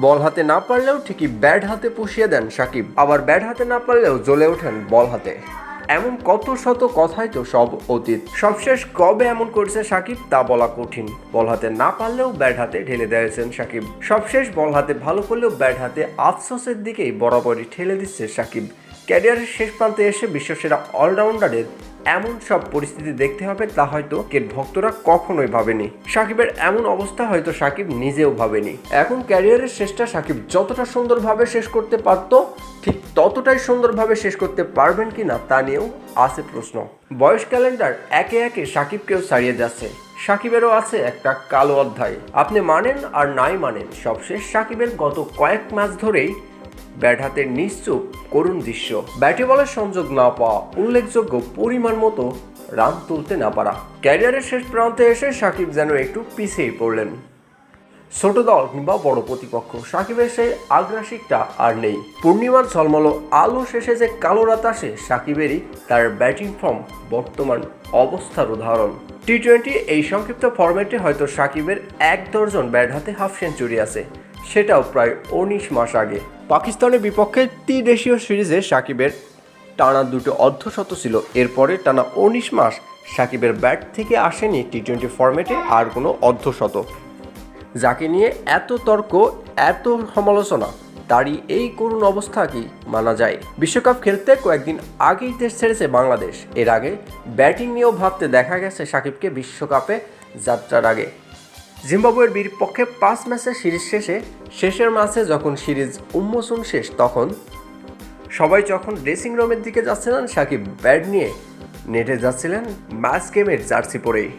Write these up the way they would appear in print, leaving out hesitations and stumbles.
বল হাতে না পারলেও ঠিকই ব্যাট হাতে পুষিয়ে দেন সাকিব, আবার ব্যাট হাতে না পারলেও জ্বলে ওঠেন বল হাতে। এমন কত শত কথাই তো সব অতীত। সবশেষ কবে এমন করেছে সাকিব তা বলা কঠিন। বল হাতে না পারলেও ব্যাট হাতে ঢেলে দিয়েছেন সাকিব। সবশেষ বল হাতে ভালো করলেও ব্যাট হাতে আফসোসের দিকেই বরাবরই ঠেলে দিচ্ছে সাকিব। ক্যারিয়ারের শেষ প্রান্তে এসে বিশ্বসেরা অলরাউন্ডারের এমন সব পরিস্থিতি দেখতে হবে তা হয়তো ক্রিকেট ভক্তরা কখনোই ভাবেনি। সাকিবের এমন অবস্থা হয়তো সাকিব নিজেও ভাবেনি। এখন ক্যারিয়ারের শেষটা সাকিব যতটা সুন্দরভাবে শেষ করতে পারত, ঠিক ততটাই সুন্দরভাবে শেষ করতে পারবেন কিনা তা নিয়েও আছে প্রশ্ন। বয়স ক্যালেন্ডার একে একে সাকিবকেও ছাড়িয়ে যাচ্ছে। সাকিবেরও আছে একটা কালো অধ্যায়। আপনি মানেন আর নাই মানেন, সবশেষ সাকিবের গত কয়েক ম্যাচ ধরেই ব্যাট হাতে নিশ্চুপ করুণ দৃশ্য। ব্যাটে বলের সংযোগ না পাওয়া, উল্লেখযোগ্য পরিমাণ মতো রান তুলতে না পারা। ক্যারিয়ারের শেষ প্রান্তে এসে সাকিব যেন একটু পিছিয়ে পড়লেন। ছোট দল কিংবা বড় প্রতিপক্ষ, সাকিবের সেই আগ্রাসিকটা আর নেই। পূর্ণিমার ঝলমলো আলো শেষে যে কালো রাত আসে, সাকিবেরই তার ব্যাটিং ফর্ম বর্তমান অবস্থার উদাহরণ। টি-20 এই সংক্ষিপ্ত ফরম্যাটে হয়তো সাকিবের 1 ডজন ব্যাট হাতে হাফ সেঞ্চুরি আছে, সেটাও প্রায় 19 মাস আগে। পাকিস্তানের বিপক্ষে ত্রিদেশীয় সিরিজে সাকিবের টানা 2টো অর্ধশত ছিল। এরপরে টানা 19 মাস সাকিবের ব্যাট থেকে আসেনি টি-20 ফরম্যাটে আর কোনো অর্ধশত। যাকে নিয়ে এত তর্ক, এত সমালোচনা, তারই এই করুণ অবস্থা কি মানা যায়? বিশ্বকাপ খেলতে কয়েকদিন আগেই দেশ ছেড়েছে বাংলাদেশ। এর আগে ব্যাটিং নিয়েও ভাবতে দেখা গেছে সাকিবকে বিশ্বকাপে যাত্রার আগে। জিম্বাবুয়ের বিপক্ষে 5 ম্যাচের সিরিজ শেষের ম্যাচে যখন সিরিজ উন্মোচন শেষ, তখন সবাই যখন ড্রেসিং রুমের দিকে যাচ্ছিলেন, সাকিব ব্যাট নিয়ে নেটে যাচ্ছিলেন ম্যাচ গেমের জার্সি পরেই।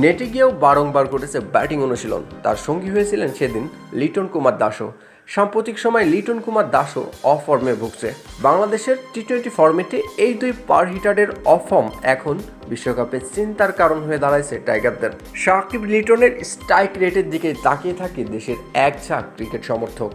নেটে গিয়েও বারংবার করেছে ব্যাটিং অনুশীলন। তার সঙ্গী হয়েছিলেন সেদিন লিটন কুমার দাসও। সাম্প্রতিক সময় লিটন কুমার দাসও অফ ফর্মে ভুগছে। বাংলাদেশের টি-20 ফরম্যাটে এই 2 পাওয়ার হিটারের অফ ফর্ম এখন বিশ্বকাপে চিন্তার কারণ হয়ে দাঁড়াইছে টাইগারদের। সাকিব লিটনের স্ট্রাইক রেটের দিকে তাকিয়ে থাকে দেশের এক ঝাঁক ক্রিকেট সমর্থক।